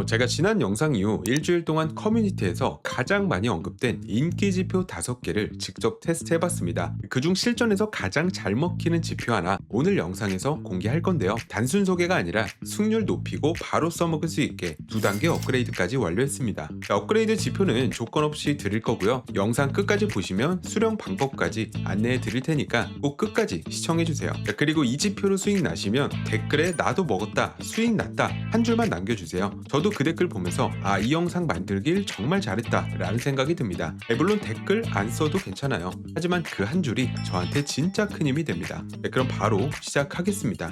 제가 지난 영상 이후 일주일 동안 커뮤니티에서 가장 많이 언급된 인기 지표 5개를 직접 테스트해봤습니다. 그중 실전에서 가장 잘 먹히는 지표 하나 오늘 영상에서 공개할 건데요. 단순 소개가 아니라 승률 높이고 바로 써먹을 수 있게 2단계 업그레이드까지 완료했습니다. 자, 업그레이드 지표는 조건 없이 드릴 거고요. 영상 끝까지 보시면 수령 방법까지 안내해 드릴 테니까 꼭 끝까지 시청해주세요. 자, 그리고 이 지표로 수익 나시면 댓글에 나도 먹었다, 수익 났다 한 줄만 남겨주세요. 저도 그 댓글 보면서 이 영상 만들길 정말 잘했다 라는 생각이 듭니다. 물론 댓글 안 써도 괜찮아요. 하지만 그 한 줄이 저한테 진짜 큰 힘이 됩니다. 그럼 바로 시작하겠습니다.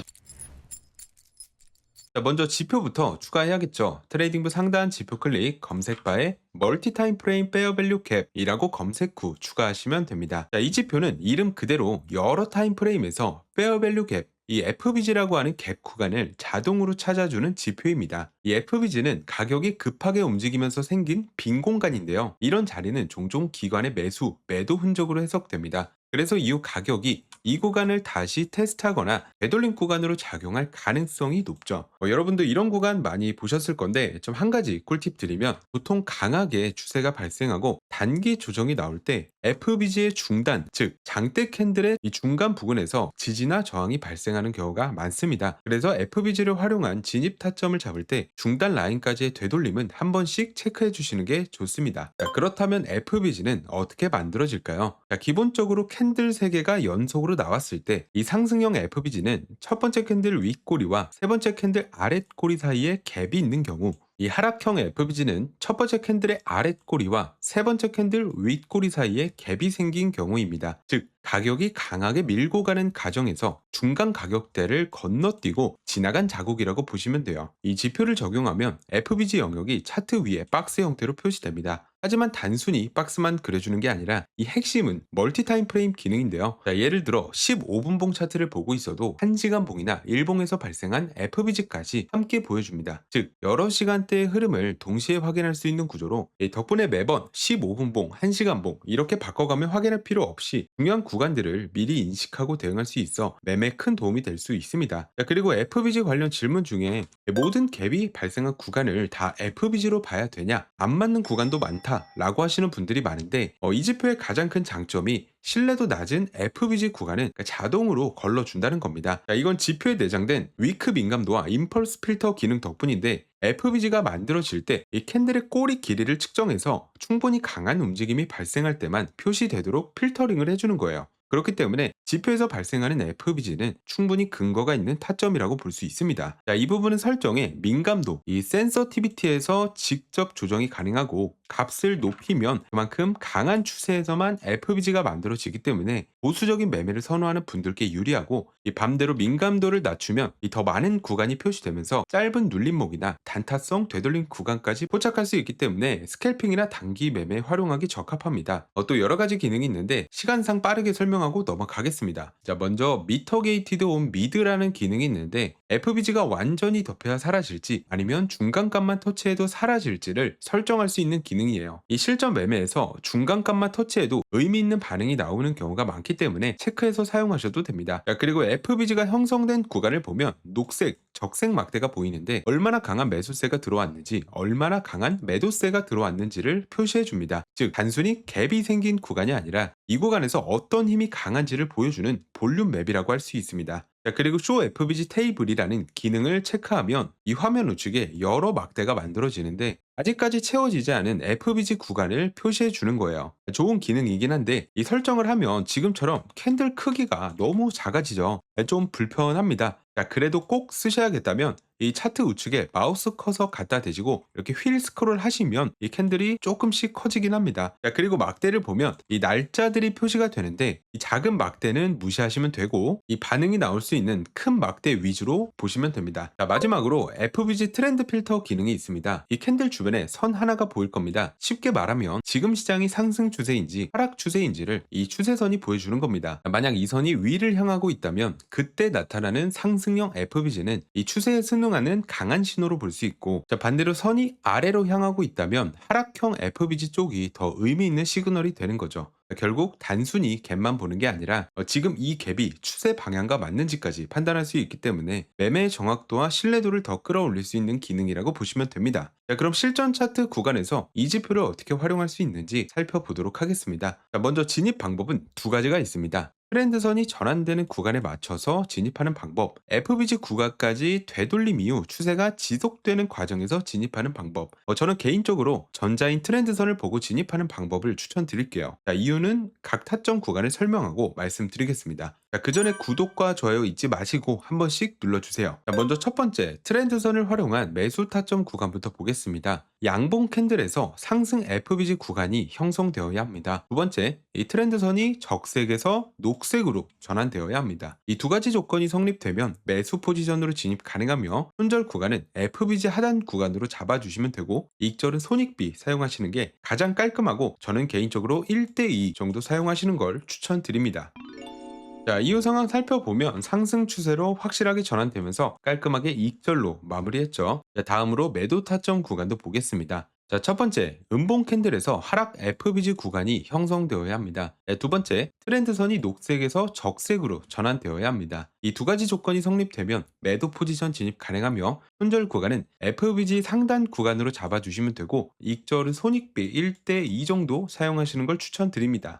자, 먼저 지표부터 추가해야겠죠. 트레이딩부 상단 지표 클릭 검색바에 멀티 타임 프레임 페어 밸류 캡이라고 검색 후 추가하시면 됩니다. 자, 이 지표는 이름 그대로 여러 타임 프레임에서 페어 밸류 캡, 이 FBG라고 하는 갭 구간을 자동으로 찾아주는 지표입니다. 이 FBG는 가격이 급하게 움직이면서 생긴 빈 공간인데요. 이런 자리는 종종 기관의 매수, 매도 흔적으로 해석됩니다. 그래서 이후 가격이 이 구간을 다시 테스트하거나 되돌림 구간으로 작용할 가능성이 높죠. 여러분도 이런 구간 많이 보셨을 건데 좀 한 가지 꿀팁 드리면 보통 강하게 추세가 발생하고 단기 조정이 나올 때 FBG의 중단, 즉 장대 캔들의 이 중간 부근에서 지지나 저항이 발생하는 경우가 많습니다. 그래서 FBG를 활용한 진입 타점을 잡을 때 중단 라인까지의 되돌림은 한 번씩 체크해 주시는 게 좋습니다. 자, 그렇다면 FBG는 어떻게 만들어질까요? 자, 기본적으로 캔들 3개가 연속으로 나왔을 때 이 상승형 FBG는 첫 번째 캔들 윗꼬리와 세 번째 캔들 아랫꼬리 사이에 갭이 있는 경우, 이 하락형 FBG는 첫 번째 캔들의 아랫꼬리와 세 번째 캔들 윗꼬리 사이에 갭이 생긴 경우입니다. 즉 가격이 강하게 밀고 가는 과정에서 중간 가격대를 건너뛰고 지나간 자국이라고 보시면 돼요. 이 지표를 적용하면 FBG 영역이 차트 위에 박스 형태로 표시됩니다. 하지만 단순히 박스만 그려주는 게 아니라 이 핵심은 멀티 타임 프레임 기능인데요. 자, 예를 들어 15분봉 차트를 보고 있어도 1시간봉이나 1봉에서 발생한 FBG까지 함께 보여줍니다. 즉 여러 시간대의 흐름을 동시에 확인할 수 있는 구조로 덕분에 매번 15분봉, 1시간봉 이렇게 바꿔가며 확인할 필요 없이 중요한 구간들을 미리 인식하고 대응할 수 있어 매매에 큰 도움이 될 수 있습니다. 자, 그리고 FBG 관련 질문 중에 모든 갭이 발생한 구간을 다 FBG로 봐야 되냐? 안 맞는 구간도 많다 라고 하시는 분들이 많은데 이 지표의 가장 큰 장점이 신뢰도 낮은 FBG 구간은 자동으로 걸러준다는 겁니다. 자, 이건 지표에 내장된 위크 민감도와 임펄스 필터 기능 덕분인데 FBG가 만들어질 때 이 캔들의 꼬리 길이를 측정해서 충분히 강한 움직임이 발생할 때만 표시되도록 필터링을 해주는 거예요. 그렇기 때문에 지표에서 발생하는 FBG는 충분히 근거가 있는 타점이라고 볼 수 있습니다. 자, 이 부분은 설정에 민감도, 이 센서티비티에서 직접 조정이 가능하고 값을 높이면 그만큼 강한 추세에서만 FBG가 만들어지기 때문에 보수적인 매매를 선호하는 분들께 유리하고 이 반대로 민감도를 낮추면 이 더 많은 구간이 표시되면서 짧은 눌림목이나 단타성 되돌림 구간까지 포착할 수 있기 때문에 스캘핑이나 단기 매매에 활용하기 적합합니다. 또 여러 가지 기능이 있는데 시간상 빠르게 설명하고 넘어가겠습니다. 자, 먼저 미터 게이티드 온 미드라는 기능이 있는데 FBG가 완전히 덮여야 사라질지 아니면 중간값만 터치해도 사라질지를 설정할 수 있는 기능이에요. 이 실전 매매에서 중간값만 터치해도 의미 있는 반응이 나오는 경우가 많기 때문에 체크해서 사용하셔도 됩니다. 자, 그리고 FBG가 형성된 구간을 보면 녹색, 적색 막대가 보이는데 얼마나 강한 매수세가 들어왔는지 얼마나 강한 매도세가 들어왔는지를 표시해 줍니다. 즉 단순히 갭이 생긴 구간이 아니라 이 구간에서 어떤 힘이 강한지를 보여주는 볼륨 맵이라고 할 수 있습니다. 자, 그리고 쇼 FBG 테이블이라는 기능을 체크하면 이 화면 우측에 여러 막대가 만들어지는데 아직까지 채워지지 않은 FBG 구간을 표시해 주는 거예요. 좋은 기능이긴 한데 이 설정을 하면 지금처럼 캔들 크기가 너무 작아지죠. 좀 불편합니다. 자, 그래도 꼭 쓰셔야겠다면 이 차트 우측에 마우스 커서 갖다 대시고 이렇게 휠 스크롤 하시면 이 캔들이 조금씩 커지긴 합니다. 자, 그리고 막대를 보면 이 날짜들이 표시가 되는데 이 작은 막대는 무시하시면 되고 이 반응이 나올 수 있는 큰 막대 위주로 보시면 됩니다. 자, 마지막으로 FBG 트렌드 필터 기능이 있습니다. 이 캔들 주변에 선 하나가 보일 겁니다. 쉽게 말하면 지금 시장이 상승 추세인지 하락 추세인지를 이 추세선이 보여주는 겁니다. 만약 이 선이 위를 향하고 있다면 그때 나타나는 상승형 FBG는 이 추세에 순응하는 강한 신호로 볼 수 있고, 자, 반대로 선이 아래로 향하고 있다면 하락형 FBG 쪽이 더 의미 있는 시그널이 되는 거죠. 결국 단순히 갭만 보는 게 아니라 지금 이 갭이 추세 방향과 맞는지까지 판단할 수 있기 때문에 매매의 정확도와 신뢰도를 더 끌어올릴 수 있는 기능이라고 보시면 됩니다. 자, 그럼 실전 차트 구간에서 이 지표를 어떻게 활용할 수 있는지 살펴보도록 하겠습니다. 자, 먼저 진입 방법은 두 가지가 있습니다. 트렌드선이 전환되는 구간에 맞춰서 진입하는 방법, FBG 구간까지 되돌림 이후 추세가 지속되는 과정에서 진입하는 방법. 저는 개인적으로 전자인 트렌드선을 보고 진입하는 방법을 추천드릴게요. 자, 이유는 각 타점 구간을 설명하고 말씀드리겠습니다. 자, 그 전에 구독과 좋아요 잊지 마시고 한 번씩 눌러주세요. 자, 먼저 첫 번째, 트렌드선을 활용한 매수 타점 구간부터 보겠습니다. 양봉 캔들에서 상승 FBG 구간이 형성되어야 합니다. 두 번째, 이 트렌드선이 적색에서 녹색으로 전환되어야 합니다. 이 두 가지 조건이 성립되면 매수 포지션으로 진입 가능하며 손절 구간은 FBG 하단 구간으로 잡아주시면 되고 익절은 손익비 사용하시는 게 가장 깔끔하고 저는 개인적으로 1대2 정도 사용하시는 걸 추천드립니다. 자, 이후 상황 살펴보면 상승 추세로 확실하게 전환되면서 깔끔하게 익절로 마무리했죠. 자, 다음으로 매도 타점 구간도 보겠습니다. 자, 첫 번째, 음봉 캔들에서 하락 FBG 구간이 형성되어야 합니다. 네, 두 번째, 트렌드선이 녹색에서 적색으로 전환되어야 합니다. 이 두 가지 조건이 성립되면 매도 포지션 진입 가능하며 손절 구간은 FBG 상단 구간으로 잡아주시면 되고 익절은 손익비 1대2 정도 사용하시는 걸 추천드립니다.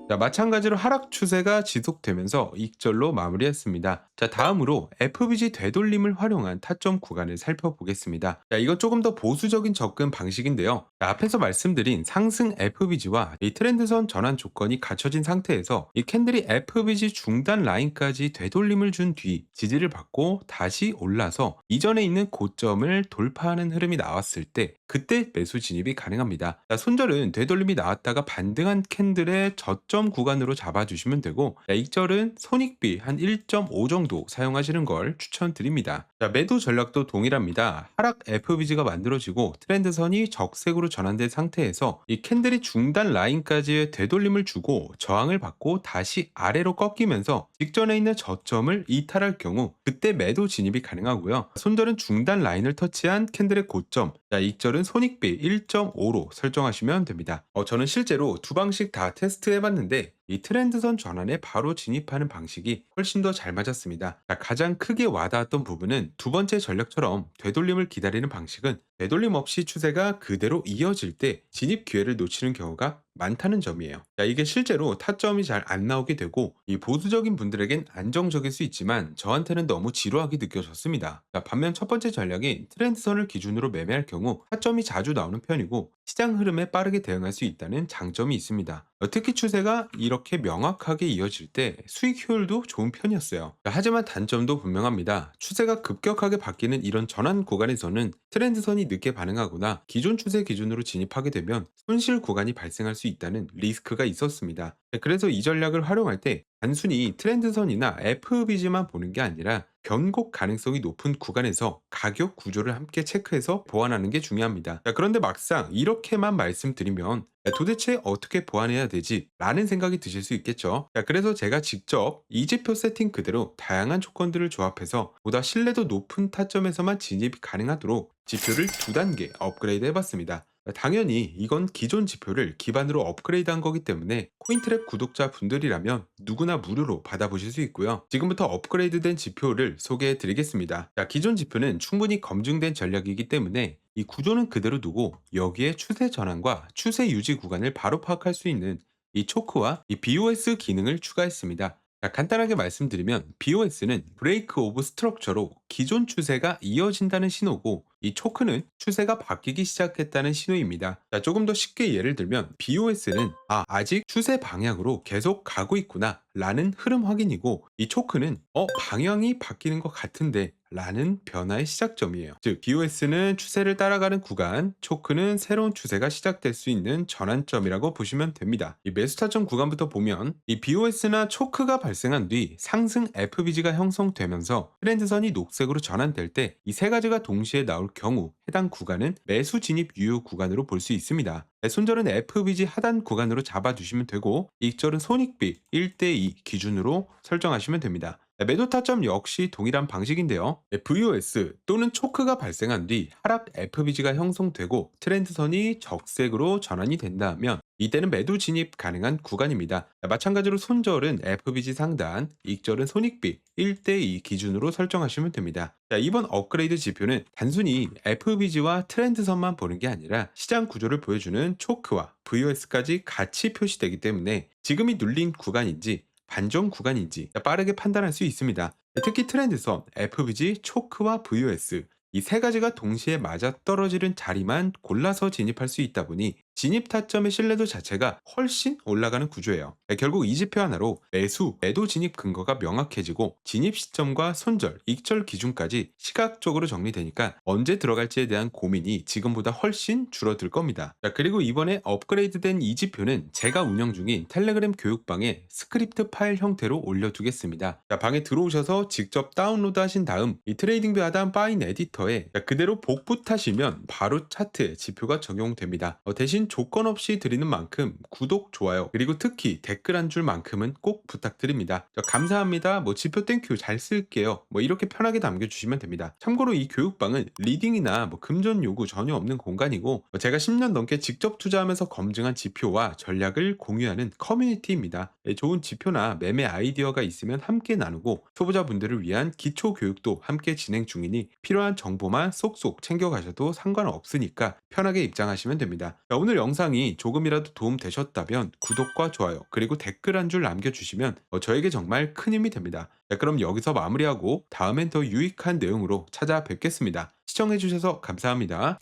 자, 마찬가지로 하락 추세가 지속되면서 익절로 마무리했습니다. 자, 다음으로 FBG 되돌림을 활용한 타점 구간을 살펴보겠습니다. 자, 이건 조금 더 보수적인 접근 방식인데요. 자, 앞에서 말씀드린 상승 FBG와 이 트렌드선 전환 조건이 갖춰진 상태에서 이 캔들이 FBG 중단 라인까지 되돌림을 준 뒤 지지를 받고 다시 올라서 이전에 있는 고점을 돌파하는 흐름이 나왔을 때 그때 매수 진입이 가능합니다. 자, 손절은 되돌림이 나왔다가 반등한 캔들의 저점 구간으로 잡아주시면 되고, 자, 익절은 손익비 한 1.5 정도 사용하시는 걸 추천드립니다. 자, 매도 전략도 동일합니다. 하락 FBG가 만들어지고 트렌드선이 적색으로 전환된 상태에서 이 캔들이 중단 라인까지의 되돌림을 주고 저항을 받고 다시 아래로 꺾이면서 직전에 있는 저점을 이탈할 경우 그때 매도 진입이 가능하고요. 손절은 중단 라인을 터치한 캔들의 고점, 자, 익절은 손익비 1.5로 설정하시면 됩니다. 저는 실제로 두 방식 다 테스트 해봤는데 이 트렌드선 전환에 바로 진입하는 방식이 훨씬 더 잘 맞았습니다. 자, 가장 크게 와닿았던 부분은 두 번째 전략처럼 되돌림을 기다리는 방식은 되돌림 없이 추세가 그대로 이어질 때 진입 기회를 놓치는 경우가 많다는 점이에요. 자, 이게 실제로 타점이 잘 안 나오게 되고 이 보수적인 분들에겐 안정적일 수 있지만 저한테는 너무 지루하게 느껴졌습니다. 자, 반면 첫 번째 전략인 트렌드선을 기준으로 매매할 경우 타점이 자주 나오는 편이고 시장 흐름에 빠르게 대응할 수 있다는 장점이 있습니다. 특히 추세가 이렇게 명확하게 이어질 때 수익 효율도 좋은 편이었어요. 하지만 단점도 분명합니다. 추세가 급격하게 바뀌는 이런 전환 구간에서는 트렌드선이 늦게 반응하거나 기존 추세 기준으로 진입하게 되면 손실 구간이 발생할 수 있다는 리스크가 있었습니다. 그래서 이 전략을 활용할 때 단순히 트렌드선이나 FBG만 보는 게 아니라 변곡 가능성이 높은 구간에서 가격 구조를 함께 체크해서 보완하는 게 중요합니다. 자, 그런데 막상 이렇게만 말씀드리면 도대체 어떻게 보완해야 되지? 라는 생각이 드실 수 있겠죠. 자, 그래서 제가 직접 이 지표 세팅 그대로 다양한 조건들을 조합해서 보다 신뢰도 높은 타점에서만 진입이 가능하도록 지표를 두 단계 업그레이드 해봤습니다. 당연히 이건 기존 지표를 기반으로 업그레이드한 거기 때문에 코인트랩 구독자 분들이라면 누구나 무료로 받아보실 수 있고요. 지금부터 업그레이드된 지표를 소개해 드리겠습니다. 자, 기존 지표는 충분히 검증된 전략이기 때문에 이 구조는 그대로 두고 여기에 추세 전환과 추세 유지 구간을 바로 파악할 수 있는 이 초크와 이 BOS 기능을 추가했습니다. 자, 간단하게 말씀드리면 BOS는 브레이크 오브 스트럭처로 기존 추세가 이어진다는 신호고 이 초크는 추세가 바뀌기 시작했다는 신호입니다. 자, 조금 더 쉽게 예를 들면 BOS는 아직 추세 방향으로 계속 가고 있구나 라는 흐름 확인이고 이 초크는 방향이 바뀌는 것 같은데 라는 변화의 시작점이에요. 즉 BOS는 추세를 따라가는 구간, 초크는 새로운 추세가 시작될 수 있는 전환점이라고 보시면 됩니다. 이 매수 타점 구간부터 보면 이 BOS나 초크가 발생한 뒤 상승 FBG가 형성되면서 트렌드선이 녹색으로 전환될 때 이 세 가지가 동시에 나올 경우 해당 구간은 매수 진입 유효 구간으로 볼 수 있습니다. 손절은 FBG 하단 구간으로 잡아주시면 되고 익절은 손익비 1대2 기준으로 설정하시면 됩니다. 매도 타점 역시 동일한 방식인데요. VOS 또는 초크가 발생한 뒤 하락 FBG가 형성되고 트렌드선이 적색으로 전환이 된다면 이때는 매도 진입 가능한 구간입니다. 마찬가지로 손절은 FBG 상단, 익절은 손익비 1대2 기준으로 설정하시면 됩니다. 이번 업그레이드 지표는 단순히 FBG와 트렌드선만 보는 게 아니라 시장 구조를 보여주는 초크와 VOS까지 같이 표시되기 때문에 지금이 눌린 구간인지 반전 구간인지 빠르게 판단할 수 있습니다. 특히 트렌드선, FBG, 초크와 VOS 이 세 가지가 동시에 맞아떨어지는 자리만 골라서 진입할 수 있다 보니 진입 타점의 신뢰도 자체가 훨씬 올라가는 구조예요. 결국 이 지표 하나로 매수, 매도 진입 근거가 명확해지고 진입 시점과 손절, 익절 기준까지 시각적으로 정리되니까 언제 들어갈지에 대한 고민이 지금보다 훨씬 줄어들 겁니다. 그리고 이번에 업그레이드된 이 지표는 제가 운영 중인 텔레그램 교육방에 스크립트 파일 형태로 올려두겠습니다. 방에 들어오셔서 직접 다운로드 하신 다음 이 트레이딩뷰 하단 파인 에디터에 그대로 복붙하시면 바로 차트에 지표가 적용됩니다. 대신 조건 없이 드리는 만큼 구독, 좋아요, 그리고 특히 댓글 한 줄만큼은 꼭 부탁드립니다. 감사합니다. 지표 땡큐 잘 쓸게요. 이렇게 편하게 남겨주시면 됩니다. 참고로 이 교육방은 리딩이나 금전 요구 전혀 없는 공간이고 제가 10년 넘게 직접 투자하면서 검증한 지표와 전략을 공유하는 커뮤니티입니다. 좋은 지표나 매매 아이디어가 있으면 함께 나누고 초보자분들을 위한 기초 교육도 함께 진행 중이니 필요한 정보만 쏙쏙 챙겨가셔도 상관없으니까 편하게 입장하시면 됩니다. 오늘 영상이 조금이라도 도움 되셨다면 구독과 좋아요 그리고 댓글 한 줄 남겨주시면 저에게 정말 큰 힘이 됩니다. 그럼 여기서 마무리하고 다음엔 더 유익한 내용으로 찾아뵙겠습니다. 시청해주셔서 감사합니다.